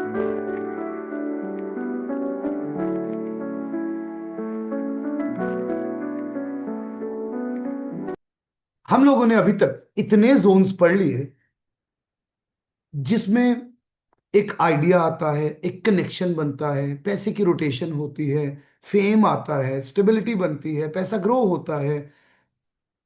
हम लोगों ने अभी तक इतने जोन्स पढ़ लिए जिसमें एक आइडिया आता है, एक कनेक्शन बनता है, पैसे की रोटेशन होती है, फेम आता है, स्टेबिलिटी बनती है, पैसा ग्रो होता है,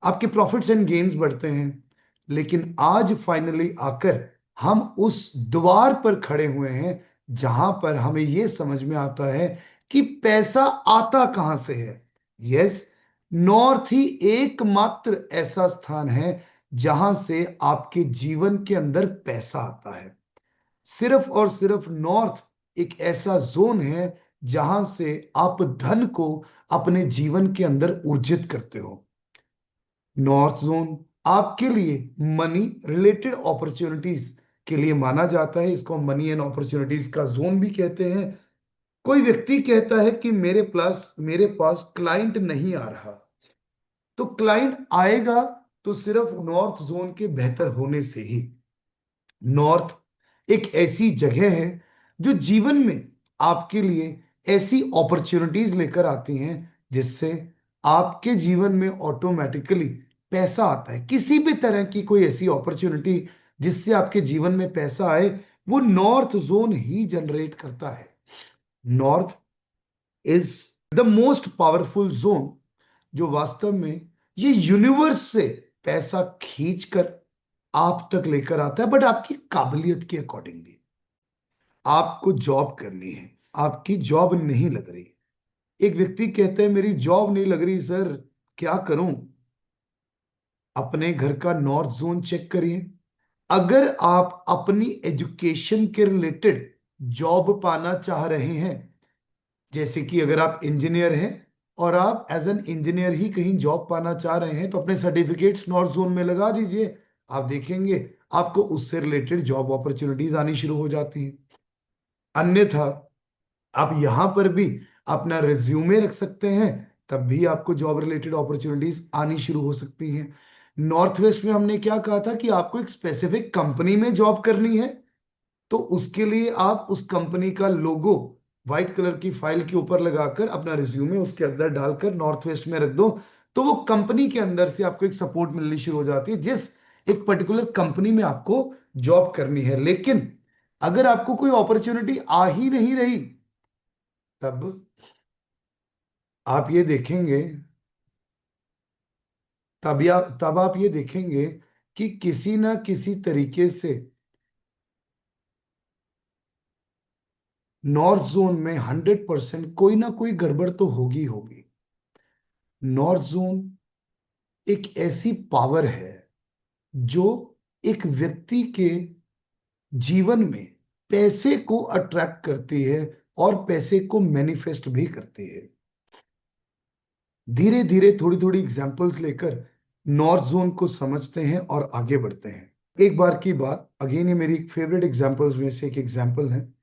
आपके प्रॉफिट्स एंड गेन्स बढ़ते हैं। लेकिन आज फाइनली आकर हम उस द्वार पर खड़े हुए हैं जहां पर हमें यह समझ में आता है कि पैसा आता कहां से है। यस, नॉर्थ ही एकमात्र ऐसा स्थान है जहां से आपके जीवन के अंदर पैसा आता है। सिर्फ और सिर्फ नॉर्थ एक ऐसा जोन है जहां से आप धन को अपने जीवन के अंदर ऊर्जित करते हो। नॉर्थ जोन आपके लिए मनी रिलेटेड अपॉर्चुनिटीज के लिए माना जाता है। इसको मनी एंड अपॉर्चुनिटीज का जोन भी कहते हैं। कोई व्यक्ति कहता है कि मेरे पास क्लाइंट नहीं आ रहा, तो क्लाइंट आएगा तो सिर्फ नॉर्थ जोन के बेहतर होने से ही। नॉर्थ एक ऐसी जगह है जो जीवन में आपके लिए ऐसी अपॉर्चुनिटीज लेकर आती हैं जिससे आपके जीवन में ऑटोमेटिकली पैसा आता है। किसी भी तरह की कोई ऐसी अपॉर्चुनिटी जिससे आपके जीवन में पैसा आए, वो नॉर्थ जोन ही जनरेट करता है। North is the most powerful zone जो वास्तव में ये यूनिवर्स से पैसा खींचकर आप तक लेकर आता है, बट आपकी काबिलियत के अकॉर्डिंगली। आपको जॉब करनी है, आपकी जॉब नहीं लग रही। एक व्यक्ति कहता है मेरी जॉब नहीं लग रही सर, क्या करूं? अपने घर का नॉर्थ जोन चेक करिए। अगर आप अपनी एजुकेशन के रिलेटेड जॉब पाना चाह रहे हैं, जैसे कि अगर आप इंजीनियर हैं और आप एज एन इंजीनियर ही कहीं जॉब पाना चाह रहे हैं, तो अपने सर्टिफिकेट्स नॉर्थ जोन में लगा दीजिए। आप देखेंगे आपको उससे रिलेटेड जॉब अपॉर्चुनिटीज आनी शुरू हो जाती हैं। अन्यथा आप यहां पर भी अपना रिज्यूमे रख सकते हैं, तब भी आपको जॉब रिलेटेड अपॉर्चुनिटीज आनी शुरू हो सकती हैं। नॉर्थ वेस्ट में हमने क्या कहा था कि आपको एक स्पेसिफिक कंपनी में जॉब करनी है, तो उसके लिए आप उस कंपनी का लोगो व्हाइट कलर की फाइल के ऊपर लगाकर अपना रिज्यूमे उसके अंदर डालकर नॉर्थ वेस्ट में रख दो, तो वो कंपनी के अंदर से आपको एक सपोर्ट मिलनी शुरू हो जाती है जिस एक पर्टिकुलर कंपनी में आपको जॉब करनी है। लेकिन अगर आपको कोई अपॉर्चुनिटी आ ही नहीं रही, तब आप ये देखेंगे तब आप ये देखेंगे कि किसी ना किसी तरीके से नॉर्थ जोन में 100% कोई ना कोई गड़बड़ तो होगी होगी। नॉर्थ जोन एक ऐसी पावर है जो एक व्यक्ति के जीवन में पैसे को अट्रैक्ट करती है और पैसे को मैनिफेस्ट भी करती है। धीरे धीरे थोड़ी थोड़ी एग्जांपल्स लेकर नॉर्थ जोन को समझते हैं और आगे बढ़ते हैं। एक बार की बात, अगेन ये मेरी फेवरेट एग्जांपल्स में से एक एग्जांपल है।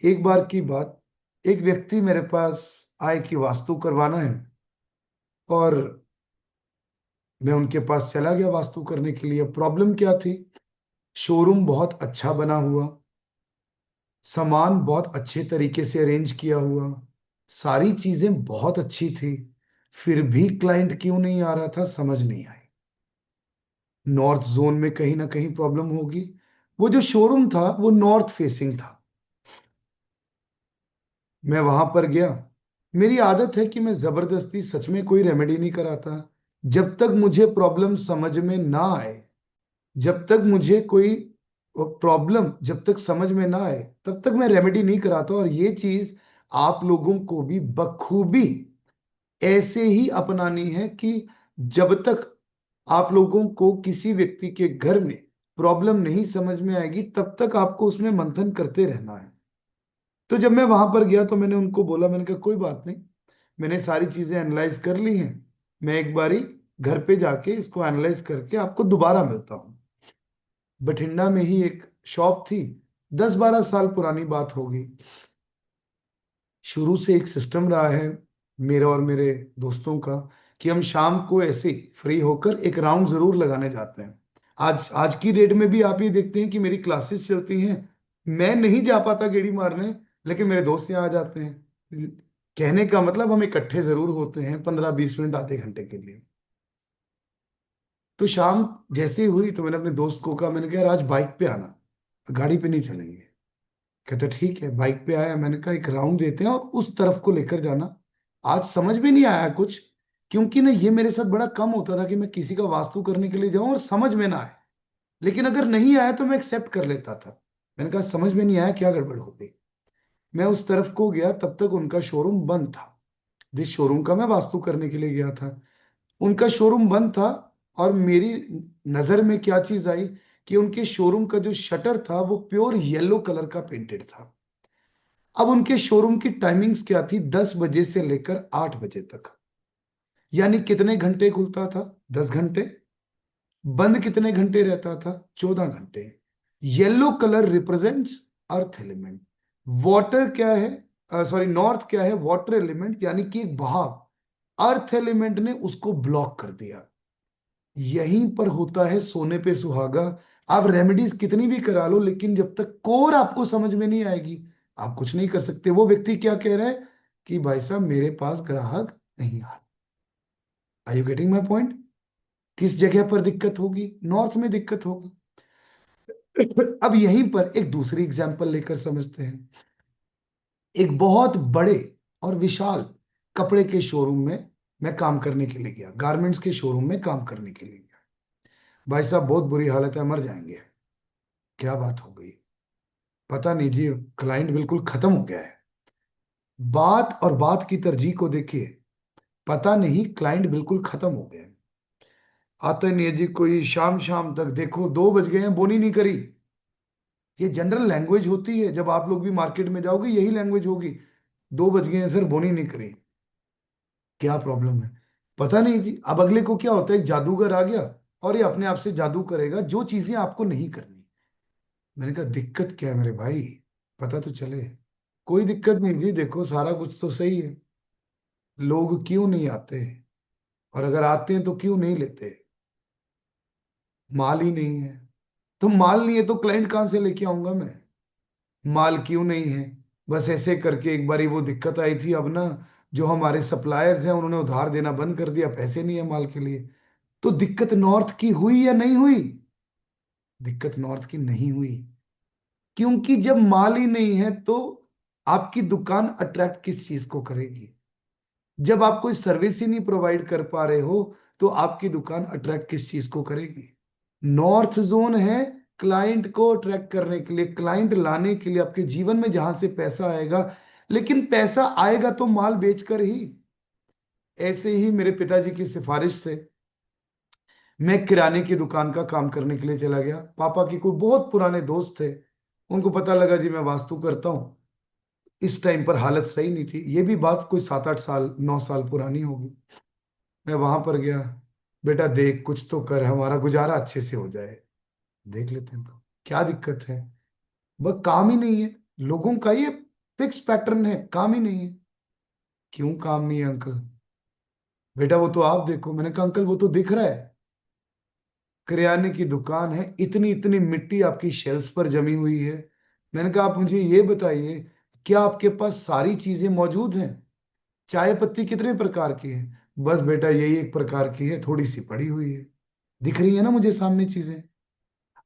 एक बार की बात, एक व्यक्ति मेरे पास आए कि वास्तु करवाना है, और मैं उनके पास चला गया वास्तु करने के लिए। प्रॉब्लम क्या थी? शोरूम बहुत अच्छा बना हुआ, सामान बहुत अच्छे तरीके से अरेंज किया हुआ, सारी चीजें बहुत अच्छी थी, फिर भी क्लाइंट क्यों नहीं आ रहा था समझ नहीं आई। नॉर्थ जोन में कहीं ना कहीं प्रॉब्लम होगी। वो जो शोरूम था वो नॉर्थ फेसिंग था। मैं वहां पर गया। मेरी आदत है कि मैं जबरदस्ती सच में कोई रेमेडी नहीं कराता। जब तक मुझे प्रॉब्लम समझ में ना आए, जब तक मुझे कोई प्रॉब्लम जब तक समझ में ना आए, तब तक मैं रेमेडी नहीं कराता। और ये चीज आप लोगों को भी बखूबी ऐसे ही अपनानी है कि जब तक आप लोगों को किसी व्यक्ति के घर में प्रॉब्लम नहीं समझ में आएगी, तब तक आपको उसमें मंथन करते रहना है। तो जब मैं वहां पर गया तो मैंने उनको बोला, मैंने कहा कोई बात नहीं, मैंने सारी चीजें एनालाइज कर ली हैं, मैं एक बारी घर पे जाके इसको एनालाइज करके आपको दोबारा मिलता हूँ। बठिंडा में ही एक शॉप थी, 10-12 साल पुरानी बात होगी। शुरू से एक सिस्टम रहा है मेरा और मेरे दोस्तों का कि हम शाम को ऐसे फ्री होकर एक राउंड जरूर लगाने जाते हैं। आज आज की डेट में भी आप ये देखते हैं कि मेरी क्लासेस चलती हैं। मैं नहीं जा पाता गेड़ी मारने, लेकिन मेरे दोस्त यहाँ आ जाते हैं। कहने का मतलब हम इकट्ठे जरूर होते हैं 15-20 मिनट आधे घंटे के लिए। तो शाम जैसे ही हुई तो मैंने अपने दोस्त को कहा, मैंने कहा यार आज बाइक पे आना, गाड़ी पे नहीं चलेंगे। कहता ठीक है। बाइक पे आया, मैंने कहा एक राउंड देते हैं और उस तरफ को लेकर जाना। आज समझ में नहीं आया कुछ, क्योंकि ना ये मेरे साथ बड़ा कम होता था कि मैं किसी का वास्तु करने के लिए जाऊं और समझ में ना आए। लेकिन अगर नहीं आया तो मैं एक्सेप्ट कर लेता था। मैंने कहा समझ में नहीं आया, क्या गड़बड़ हो गई। मैं उस तरफ को गया, तब तक उनका शोरूम बंद था, जिस शोरूम का मैं वास्तु करने के लिए गया था। उनका शोरूम बंद था। और मेरी नजर में क्या चीज आई कि उनके शोरूम का जो शटर था वो प्योर येलो कलर का पेंटेड था। अब उनके शोरूम की टाइमिंग्स क्या थी, 10 बजे से लेकर 8 बजे तक। यानी कितने घंटे खुलता था, 10 घंटे। बंद कितने घंटे रहता था, 14 घंटे। Yellow colour represents earth element. Water क्या है, सॉरी नॉर्थ क्या है, वाटर एलिमेंट, यानी कि एक बहाव। अर्थ एलिमेंट ने उसको ब्लॉक कर दिया। यहीं पर होता है सोने पे सुहागा। आप रेमेडीज कितनी भी करा लो, लेकिन जब तक कोर आपको समझ में नहीं आएगी, आप कुछ नहीं कर सकते। वो व्यक्ति क्या कह रहा है कि भाई साहब मेरे पास ग्राहक नहीं आ रहा। Are you getting my point? किस जगह पर दिक्कत होगी, नॉर्थ में दिक्कत होगी। अब यहीं पर एक दूसरी एग्जांपल लेकर समझते हैं। एक बहुत बड़े और विशाल कपड़े के शोरूम में मैं काम करने के लिए गया, गारमेंट्स के शोरूम में काम करने के लिए गया। भाई साहब बहुत बुरी हालत है, मर जाएंगे। क्या बात हो गई? पता नहीं जी, क्लाइंट बिल्कुल खत्म हो गया है। बात और बात की तरजीह को देखिए। पता नहीं, क्लाइंट बिल्कुल खत्म हो गया है। आता नहीं है जी कोई, शाम शाम तक देखो 2 बज गए हैं, बोनी नहीं करी। ये जनरल लैंग्वेज होती है, जब आप लोग भी मार्केट में जाओगे यही लैंग्वेज होगी। 2 बज गए हैं सर, बोनी नहीं करी। क्या प्रॉब्लम है? पता नहीं जी। अब अगले को क्या होता है, एक जादूगर आ गया और ये अपने आप से जादू करेगा जो चीजें आपको नहीं करनी। मैंने कहा दिक्कत क्या है मेरे भाई, पता तो चले। कोई दिक्कत नहीं जी, देखो सारा कुछ तो सही है। लोग क्यों नहीं आते, और अगर आते हैं तो क्यों नहीं लेते? माल ही नहीं है। तो माल नहीं है तो क्लाइंट कहां से लेके आऊंगा मैं? माल क्यों नहीं है? बस ऐसे करके एक बारी वो दिक्कत आई थी। अब ना जो हमारे सप्लायर्स हैं उन्होंने उधार देना बंद कर दिया, पैसे नहीं है माल के लिए। तो दिक्कत नॉर्थ की हुई या नहीं हुई? दिक्कत नॉर्थ की नहीं हुई, क्योंकि जब माल ही नहीं है तो आपकी दुकान अट्रैक्ट किस चीज को करेगी? जब आप कोई सर्विस ही नहीं प्रोवाइड कर पा रहे हो तो आपकी दुकान अट्रैक्ट किस चीज को करेगी? नॉर्थ जोन है क्लाइंट को अट्रैक्ट करने के लिए, क्लाइंट लाने के लिए आपके जीवन में, जहां से पैसा आएगा। लेकिन पैसा आएगा तो माल बेचकर ही। ऐसे ही मेरे पिताजी की सिफारिश से मैं किराने की दुकान का काम करने के लिए चला गया। पापा के कोई बहुत पुराने दोस्त थे, उनको पता लगा जी मैं वास्तु करता हूँ। इस टाइम पर हालत सही नहीं थी, ये भी बात कोई 7-8 साल 9 साल पुरानी होगी। मैं वहां पर गया, बेटा देख कुछ तो कर, हमारा गुजारा अच्छे से हो जाए। देख लेते हैं तो क्या दिक्कत है? बस काम ही नहीं है। लोगों का ये फिक्स पैटर्न है, काम ही नहीं है। क्यों काम नहीं है अंकल? बेटा वो तो आप देखो। मैंने कहा अंकल वो तो दिख रहा है, किराने की दुकान है, इतनी इतनी मिट्टी आपकी शेल्फ पर जमी हुई है। मैंने कहा आप मुझे ये बताइए, क्या आपके पास सारी चीजें मौजूद हैं? चाय पत्ती कितने प्रकार की है? बस बेटा यही एक प्रकार की है, थोड़ी सी पड़ी हुई है। दिख रही है ना मुझे सामने चीजें।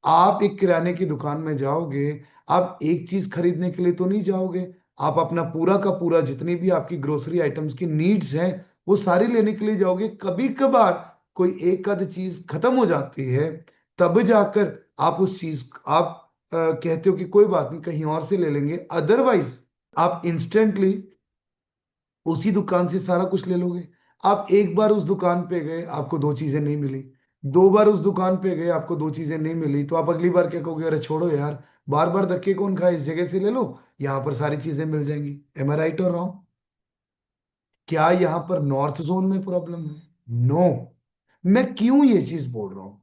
आप एक किराने की दुकान में जाओगे, आप एक चीज खरीदने के लिए तो नहीं जाओगे। आप अपना पूरा का पूरा जितनी भी आपकी ग्रोसरी आइटम्स की नीड्स हैं वो सारी लेने के लिए जाओगे। कभी कभार कोई एक आध चीज खत्म हो जाती है, तब जाकर आप उस चीज आप कहते हो कि कोई बात नहीं कहीं और से ले लेंगे। अदरवाइज आप इंस्टेंटली उसी दुकान से सारा कुछ ले लोगे। आप एक बार उस दुकान पे गए, आपको दो चीजें नहीं मिली। 2 बार उस दुकान पे गए, आपको दो चीजें नहीं मिली, तो आप अगली बार क्या कहोगे, अरे छोड़ो यार, बार बार धक्के कौन खाए, इस जगह से ले लो, यहाँ पर सारी चीजें मिल जाएंगी। एम आई राइट और रॉन्ग? क्या यहाँ पर नॉर्थ जोन में प्रॉब्लम है? नो। मैं क्यों ये चीज बोल रहा हूं?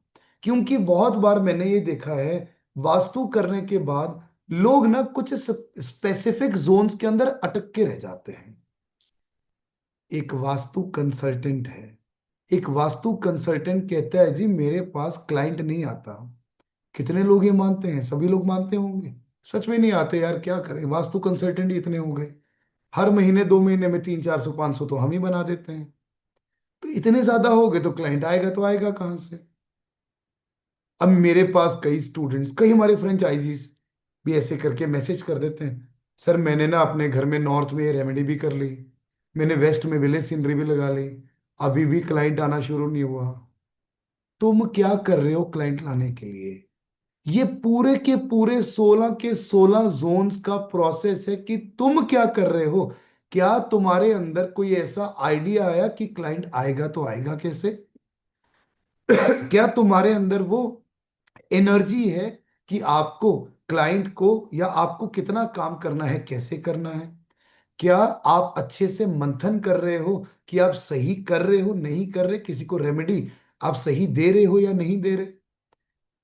क्योंकि बहुत बार मैंने ये देखा है, वास्तु करने के बाद लोग ना कुछ स्पेसिफिक जोन्स के अंदर अटक के रह जाते हैं। एक वास्तु कंसल्टेंट है, एक वास्तु कंसल्टेंट कहता है जी मेरे पास क्लाइंट नहीं आता। कितने लोग ये मानते हैं? सभी लोग मानते होंगे। सच में नहीं आते यार, क्या करें, वास्तु कंसल्टेंट ही इतने हो गए, हर महीने 2 महीने में 300 400 500 तो हम ही बना देते हैं। तो इतने ज्यादा हो गए तो क्लाइंट आएगा तो आएगा कहाँ से। अब मेरे पास कई स्टूडेंट्स, कई हमारे फ्रेंचाइजीज भी ऐसे करके मैसेज कर देते हैं, सर मैंने ना अपने घर में नॉर्थ में रेमेडी भी कर ली, मैंने वेस्ट में विलेज सीनरी भी लगा ली, अभी भी क्लाइंट आना शुरू नहीं हुआ। तुम क्या कर रहे हो क्लाइंट लाने के लिए? ये पूरे के पूरे 16 के 16 जोन्स का प्रोसेस है कि तुम क्या कर रहे हो। क्या तुम्हारे अंदर कोई ऐसा आइडिया आया कि क्लाइंट आएगा तो आएगा कैसे? क्या तुम्हारे अंदर वो एनर्जी है कि आपको क्लाइंट को, या आपको कितना काम करना है, कैसे करना है? क्या आप अच्छे से मंथन कर रहे हो कि आप सही कर रहे हो नहीं कर रहे, किसी को रेमेडी आप सही दे रहे हो या नहीं दे रहे?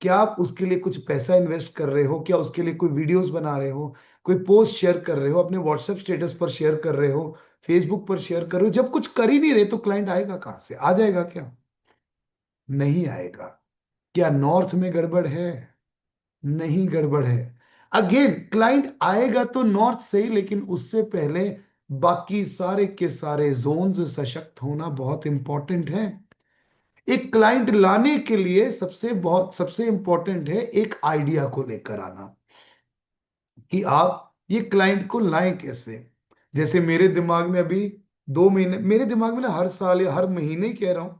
क्या आप उसके लिए कुछ पैसा इन्वेस्ट कर रहे हो? क्या उसके लिए कोई वीडियोस बना रहे हो, कोई पोस्ट शेयर कर रहे हो, अपने व्हाट्सएप स्टेटस पर शेयर कर रहे हो, फेसबुक पर शेयर कर रहे हो? जब कुछ कर ही नहीं रहे तो क्लाइंट आएगा कहां से? आ जाएगा क्या? नहीं आएगा। क्या नॉर्थ में गड़बड़ है? नहीं गड़बड़ है। अगेन क्लाइंट आएगा तो नॉर्थ से ही, लेकिन उससे पहले बाकी सारे के सारे जोन्स सशक्त होना बहुत इंपॉर्टेंट है। एक क्लाइंट लाने के लिए सबसे इंपॉर्टेंट है एक आइडिया को लेकर आना, कि आप ये क्लाइंट को लाएं कैसे। जैसे मेरे दिमाग में अभी 2 महीने, मेरे दिमाग में ना हर साल या हर महीने ही कह रहा हूं,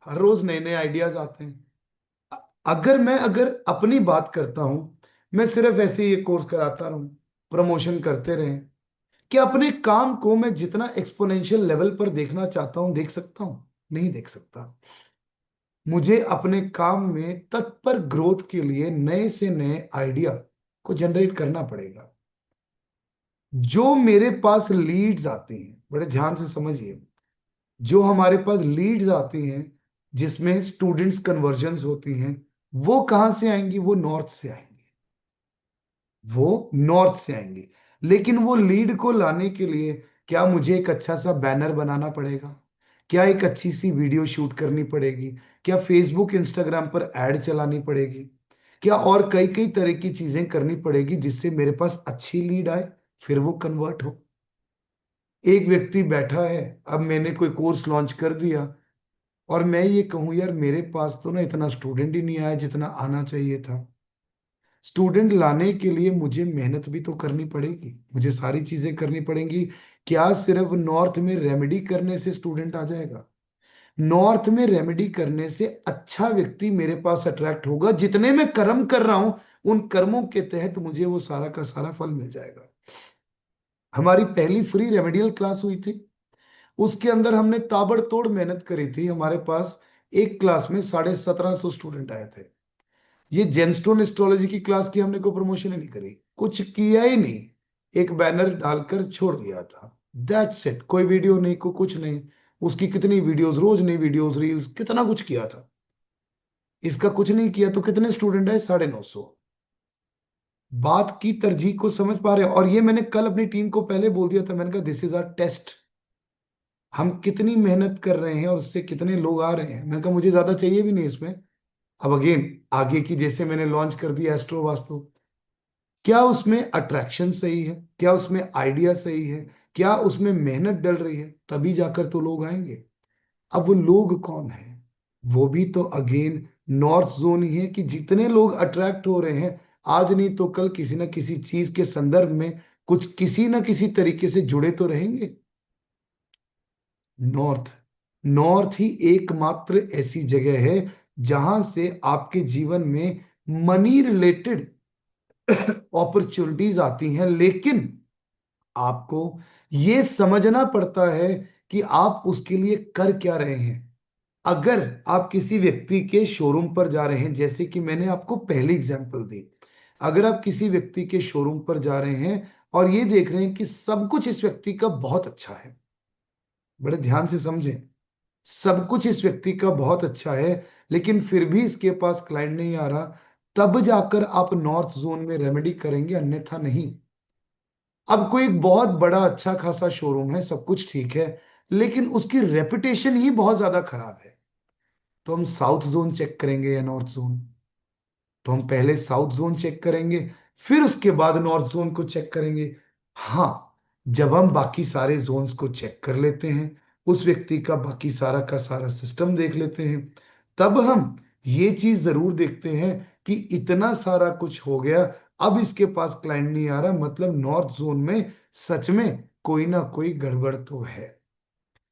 हर रोज नए नए आइडियाज आते हैं। अगर अपनी बात करता हूं, मैं सिर्फ ऐसे ही कोर्स कराता रहूं, प्रमोशन करते रहें, कि अपने काम को मैं जितना एक्सपोनेंशियल लेवल पर देखना चाहता हूं देख सकता हूं? नहीं देख सकता। मुझे अपने काम में तत्पर ग्रोथ के लिए नए से नए आइडिया को जनरेट करना पड़ेगा। जो मेरे पास लीड्स आती हैं, बड़े ध्यान से समझिए, जो हमारे पास लीड्स आती हैं जिसमें स्टूडेंट्स कन्वर्जन्स होती हैं, वो कहां से आएंगी? वो नॉर्थ से आएंगी, वो नॉर्थ से आएंगी। लेकिन वो लीड को लाने के लिए क्या मुझे एक अच्छा सा बैनर बनाना पड़ेगा? क्या एक अच्छी सी वीडियो शूट करनी पड़ेगी? क्या फेसबुक इंस्टाग्राम पर एड चलानी पड़ेगी? क्या और कई कई तरह की चीजें करनी पड़ेगी जिससे मेरे पास अच्छी लीड आए, फिर वो कन्वर्ट हो? एक व्यक्ति बैठा है, अब मैंने कोई कोर्स लॉन्च कर दिया, और मैं ये कहूं यार मेरे पास तो ना इतना स्टूडेंट ही नहीं आया जितना आना चाहिए था। स्टूडेंट लाने के लिए मुझे मेहनत भी तो करनी पड़ेगी, मुझे सारी चीजें करनी पड़ेंगी। क्या सिर्फ नॉर्थ में रेमेडी करने से स्टूडेंट आ जाएगा? नॉर्थ में रेमेडी करने से अच्छा व्यक्ति मेरे पास अट्रैक्ट होगा, जितने मैं कर्म कर रहा हूं उन कर्मों के तहत मुझे वो सारा का सारा फल मिल जाएगा। हमारी पहली फ्री रेमेडियल क्लास हुई थी, उसके अंदर हमने ताबड़तोड़ मेहनत करी थी। हमारे पास एक क्लास में 1750 स्टूडेंट आए थे। ये जेमस्टोन एस्ट्रोलॉजी की क्लास की हमने कोई प्रमोशन ही नहीं करी, कुछ किया ही नहीं, एक बैनर डालकर छोड़ दिया था। That's it. कोई वीडियो नहीं, को कुछ नहीं। उसकी कितनी वीडियोस, रोज नई वीडियोस, रील्स, कितना कुछ किया था। इसका कुछ नहीं किया तो कितने स्टूडेंट है? 950। बात की तरजीह को समझ पा रहे हैं? और ये मैंने कल अपनी टीम को पहले बोल दिया था, मैंने कहा दिस इज आवर टेस्ट। हम कितनी मेहनत कर रहे हैं और उससे कितने लोग आ रहे हैं। मैंने कहा मुझे ज्यादा चाहिए भी नहीं इसमें। अब अगेन आगे की, जैसे मैंने लॉन्च कर दिया एस्ट्रो वास्तु, क्या उसमें अट्रैक्शन सही है? क्या उसमें आइडिया सही है? क्या उसमें मेहनत डल रही है? तभी जाकर तो लोग आएंगे। अब वो लोग कौन है? वो भी तो अगेन नॉर्थ जोन ही है, कि जितने लोग अट्रैक्ट हो रहे हैं आज नहीं तो कल किसी ना किसी चीज के संदर्भ में कुछ किसी ना किसी तरीके से जुड़े तो रहेंगे। नॉर्थ, नॉर्थ ही एकमात्र ऐसी जगह है जहां से आपके जीवन में मनी रिलेटेड अपॉर्चुनिटीज आती हैं। लेकिन आपको ये समझना पड़ता है कि आप उसके लिए कर क्या रहे हैं। अगर आप किसी व्यक्ति के शोरूम पर जा रहे हैं, जैसे कि मैंने आपको पहली एग्जांपल दी, अगर आप किसी व्यक्ति के शोरूम पर जा रहे हैं और ये देख रहे हैं कि सब कुछ इस व्यक्ति का बहुत अच्छा है, बड़े ध्यान से समझें, सब कुछ इस व्यक्ति का बहुत अच्छा है, लेकिन फिर भी इसके पास क्लाइंट नहीं आ रहा, तब जाकर आप नॉर्थ जोन में रेमेडी करेंगे, अन्यथा नहीं। अब कोई एक बहुत बड़ा अच्छा खासा शोरूम है, सब कुछ ठीक है, लेकिन उसकी रेपुटेशन ही बहुत ज्यादा खराब है, तो हम साउथ जोन चेक करेंगे या नॉर्थ जोन? तो हम पहले साउथ जोन चेक करेंगे, फिर उसके बाद नॉर्थ जोन को चेक करेंगे। हाँ, जब हम बाकी सारे जोन्स को चेक कर लेते हैं, उस व्यक्ति का बाकी सारा का सारा सिस्टम देख लेते हैं, तब हम ये चीज जरूर देखते हैं कि इतना सारा कुछ हो गया, अब इसके पास क्लाइंट नहीं आ रहा, मतलब नॉर्थ जोन में सच में कोई ना कोई गड़बड़ तो है।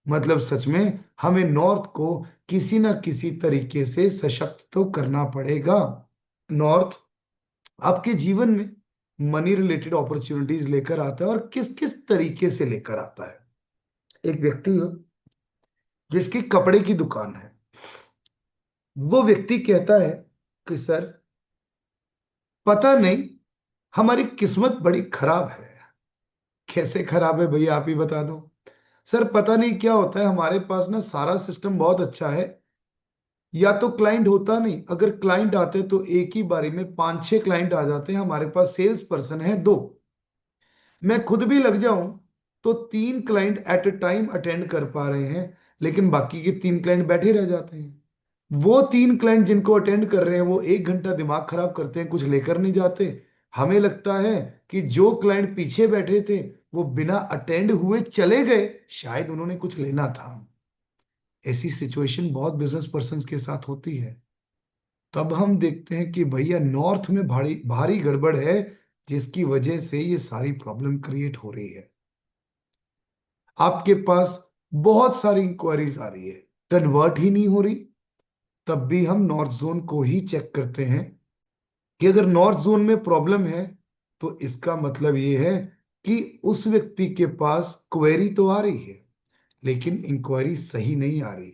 मतलब सच में हमें नॉर्थ को किसी ना किसी तरीके से सशक्त तो करना पड़ेगा। नॉर्थ आपके जीवन में मनी रिलेटेड अपॉर्चुनिटीज लेकर आता है, और किस किस तरीके से लेकर आता है। एक व्यक्ति है जिसकी कपड़े की दुकान है। वो व्यक्ति कहता है कि सर, पता नहीं, हमारी किस्मत बड़ी खराब है। कैसे खराब है भैया, आप ही बता दो। सर, पता नहीं क्या होता है, हमारे पास ना सारा सिस्टम बहुत अच्छा है, या तो क्लाइंट होता नहीं, अगर क्लाइंट आते तो एक ही बारी में 5-6 क्लाइंट आ जाते हैं, हमारे पास सेल्स पर्सन है 2। मैं खुद भी लग जाऊं तो 3 client at a time attend कर पा रहे हैं, लेकिन बाकी के 3 क्लाइंट बैठे रह जाते हैं। वो 3 क्लाइंट जिनको अटेंड कर रहे हैं वो 1 घंटा दिमाग खराब करते हैं, कुछ लेकर नहीं जाते। हमें लगता है कि जो क्लाइंट पीछे बैठे थे वो बिना अटेंड हुए चले गए, शायद उन्होंने कुछ लेना था। ऐसी सिचुएशन बहुत बिजनेस पर्सन के साथ होती है। तब हम देखते हैं कि भैया नॉर्थ में भारी भारी गड़बड़ है, जिसकी वजह से ये सारी प्रॉब्लम क्रिएट हो रही है। आपके पास बहुत सारी इंक्वायरीज आ रही है, कन्वर्ट ही नहीं हो रही, तब भी हम नॉर्थ जोन को ही चेक करते हैं कि अगर नॉर्थ जोन में प्रॉब्लम है तो इसका मतलब ये है कि उस व्यक्ति के पास क्वेरी तो आ रही है, लेकिन इंक्वायरी सही नहीं आ रही।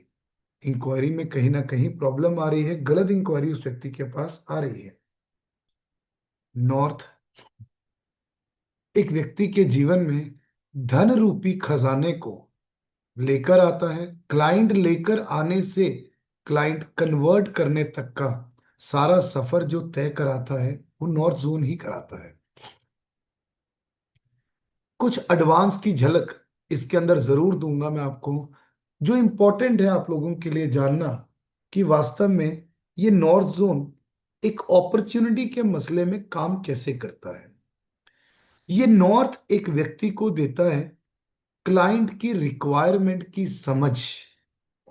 इंक्वायरी में कहीं ना कहीं प्रॉब्लम आ रही है, गलत इंक्वायरी उस व्यक्ति के पास आ रही है। नॉर्थ एक व्यक्ति के जीवन में धन रूपी खजाने को लेकर आता है। क्लाइंट लेकर आने से क्लाइंट कन्वर्ट करने तक का सारा सफर जो तय कराता है वो नॉर्थ जोन ही कराता है। कुछ एडवांस की झलक इसके अंदर जरूर दूंगा मैं आपको, जो इंपॉर्टेंट है आप लोगों के लिए जानना, कि वास्तव में ये नॉर्थ जोन एक अपॉर्चुनिटी के मसले में काम कैसे करता है। ये नॉर्थ एक व्यक्ति को देता है क्लाइंट की रिक्वायरमेंट की समझ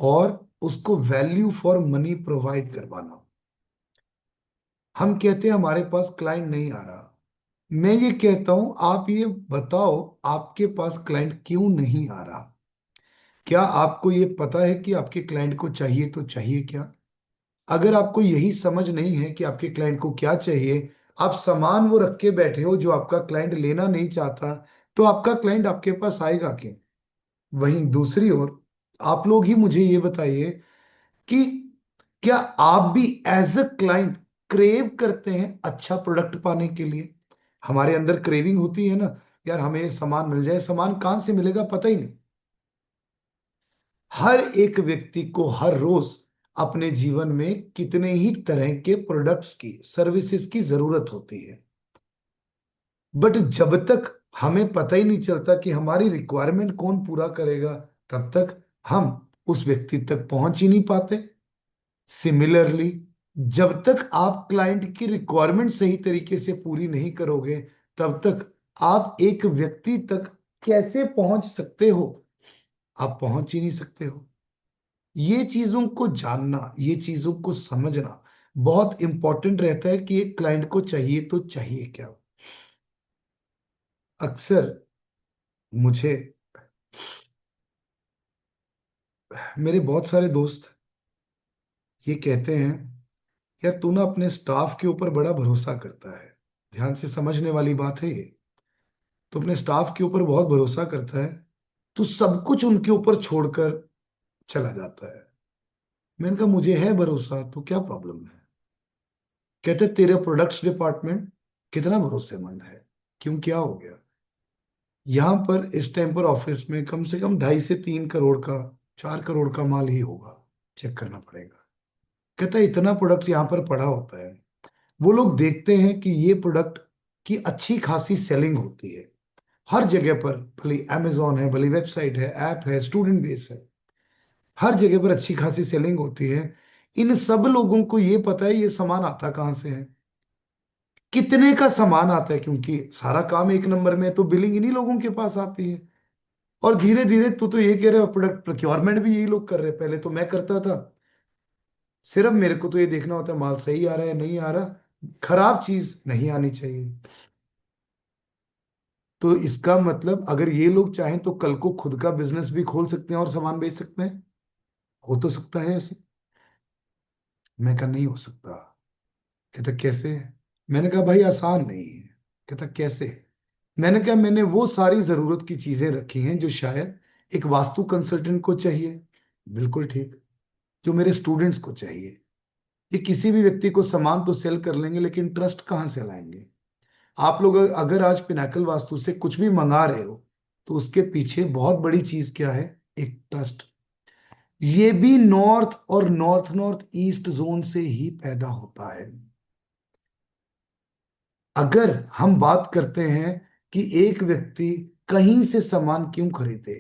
और उसको वैल्यू फॉर मनी प्रोवाइड करवाना। हम कहते हैं हमारे पास क्लाइंट नहीं आ रहा, मैं ये कहता हूं आप ये बताओ आपके पास क्लाइंट क्यों नहीं आ रहा। क्या आपको ये पता है कि आपके क्लाइंट को चाहिए तो चाहिए क्या? अगर आपको यही समझ नहीं है कि आपके क्लाइंट को क्या चाहिए, आप सामान वो रख के बैठे हो जो आपका क्लाइंट लेना नहीं चाहता, तो आपका क्लाइंट आपके पास आएगा क्यों? वहीं दूसरी ओर आप लोग ही मुझे ये बताइए कि क्या आप भी एज अ क्लाइंट क्रेव करते हैं अच्छा प्रोडक्ट पाने के लिए? हमारे अंदर क्रेविंग होती है ना, यार हमें ये सामान मिल जाए, सामान कहां से मिलेगा पता ही नहीं। हर एक व्यक्ति को हर रोज अपने जीवन में कितने ही तरह के प्रोडक्ट्स की, सर्विसेज की जरूरत होती है, बट जब तक हमें पता ही नहीं चलता कि हमारी रिक्वायरमेंट कौन पूरा करेगा, तब तक हम उस व्यक्ति तक पहुंच ही नहीं पाते। सिमिलरली, जब तक आप क्लाइंट की रिक्वायरमेंट सही तरीके से पूरी नहीं करोगे, तब तक आप एक व्यक्ति तक कैसे पहुंच सकते हो? आप पहुंच ही नहीं सकते हो। ये चीजों को जानना, ये चीजों को समझना बहुत इंपॉर्टेंट रहता है कि एक क्लाइंट को चाहिए तो चाहिए क्या। अक्सर मुझे मेरे बहुत सारे दोस्त ये कहते हैं, यार तू ना अपने स्टाफ के ऊपर बड़ा भरोसा करता है। ध्यान से समझने वाली बात है ये। तो अपने स्टाफ के ऊपर बहुत भरोसा करता है, तो सब कुछ उनके ऊपर छोड़कर चला जाता है। मैंने कहा मुझे है भरोसा, तो क्या प्रॉब्लम है? कहते तेरे प्रोडक्ट्स डिपार्टमेंट कितना भरोसेमंद है, क्यों, क्या हो गया? यहां पर इस टाइम पर ऑफिस में कम से कम 2.5 से 3 करोड़ का, 4 करोड़ का माल ही होगा, चेक करना पड़ेगा। कहता है इतना प्रोडक्ट यहाँ पर पड़ा होता है। वो लोग देखते हैं कि ये प्रोडक्ट की अच्छी खासी सेलिंग होती है हर जगह पर, भले अमेजोन है, भले वेबसाइट है, ऐप है, स्टूडेंट बेस है, हर जगह पर अच्छी खासी सेलिंग होती है। इन सब लोगों को ये पता है ये सामान आता कहाँ से है। कितने का सामान आता है, क्योंकि सारा काम एक नंबर में है, तो बिलिंग इन्हीं लोगों के पास आती है। और धीरे धीरे तू तो ये कह रहे हो प्रोडक्ट प्रोक्योरमेंट भी यही लोग कर रहे हैं, पहले तो मैं करता था। सिर्फ मेरे को तो ये देखना होता है माल सही आ रहा है नहीं आ रहा, खराब चीज नहीं आनी चाहिए। तो इसका मतलब अगर ये लोग चाहें तो कल को खुद का बिजनेस भी खोल सकते हैं और सामान बेच सकते हैं। हो तो सकता है ऐसे। मैं कहा नहीं हो सकता। कहता कैसे। मैंने कहा भाई आसान नहीं है। कहता कैसे। मैंने कहा मैंने वो सारी जरूरत की चीजें रखी हैं जो शायद एक वास्तु कंसल्टेंट को चाहिए, बिल्कुल ठीक, जो मेरे स्टूडेंट्स को चाहिए। ये किसी भी व्यक्ति को सामान तो सेल कर लेंगे, लेकिन ट्रस्ट कहाँ से लाएंगे। आप लोग अगर आज पिनाकल वास्तु से कुछ भी मंगा रहे हो, तो उसके पीछे बहुत बड़ी चीज क्या है, एक ट्रस्ट। ये भी नॉर्थ और नॉर्थ नॉर्थ ईस्ट जोन से ही पैदा होता है। अगर हम बात करते हैं कि एक व्यक्ति कहीं से सामान क्यों खरीदे,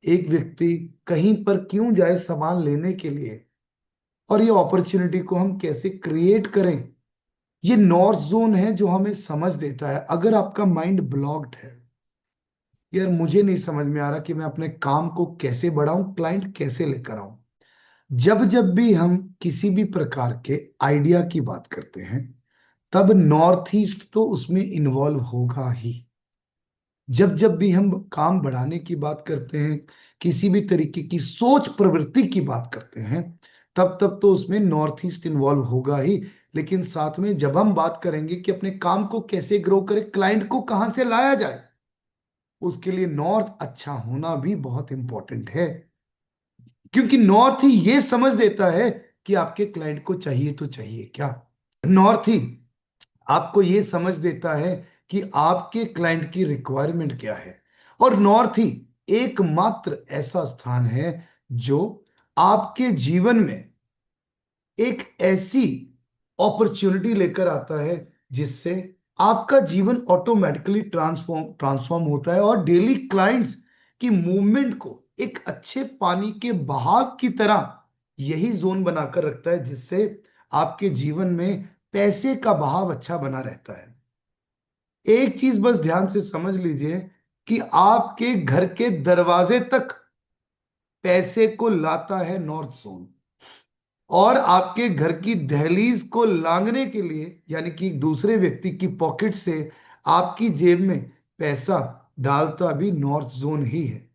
एक व्यक्ति कहीं पर क्यों जाए सामान लेने के लिए, और ये अपॉर्चुनिटी को हम कैसे क्रिएट करें, ये नॉर्थ जोन है जो हमें समझ देता है। अगर आपका माइंड ब्लॉक्ड है, यार मुझे नहीं समझ में आ रहा कि मैं अपने काम को कैसे बढ़ाऊं, क्लाइंट कैसे लेकर आऊं, जब जब भी हम किसी भी प्रकार के आइडिया की बात करते हैं, तब नॉर्थ ईस्ट तो उसमें इन्वॉल्व होगा ही। जब जब भी हम काम बढ़ाने की बात करते हैं, किसी भी तरीके की सोच प्रवृत्ति की बात करते हैं, तब तब तो उसमें नॉर्थ ईस्ट इन्वॉल्व होगा ही। लेकिन साथ में जब हम बात करेंगे कि अपने काम को कैसे ग्रो करें, क्लाइंट को कहां से लाया जाए, उसके लिए नॉर्थ अच्छा होना भी बहुत इंपॉर्टेंट है। क्योंकि नॉर्थ ही ये समझ देता है कि आपके क्लाइंट को चाहिए तो चाहिए क्या। नॉर्थ ही आपको ये समझ देता है कि आपके क्लाइंट की रिक्वायरमेंट क्या है। और नॉर्थ ही एकमात्र ऐसा स्थान है जो आपके जीवन में एक ऐसी अपॉर्चुनिटी लेकर आता है जिससे आपका जीवन ऑटोमेटिकली ट्रांसफॉर्म ट्रांसफॉर्म होता है, और डेली क्लाइंट्स की मूवमेंट को एक अच्छे पानी के बहाव की तरह यही जोन बनाकर रखता है, जिससे आपके जीवन में पैसे का बहाव अच्छा बना रहता है। एक चीज बस ध्यान से समझ लीजिए कि आपके घर के दरवाजे तक पैसे को लाता है नॉर्थ जोन, और आपके घर की दहलीज को लांघने के लिए, यानी कि दूसरे व्यक्ति की पॉकेट से आपकी जेब में पैसा डालता भी नॉर्थ जोन ही है।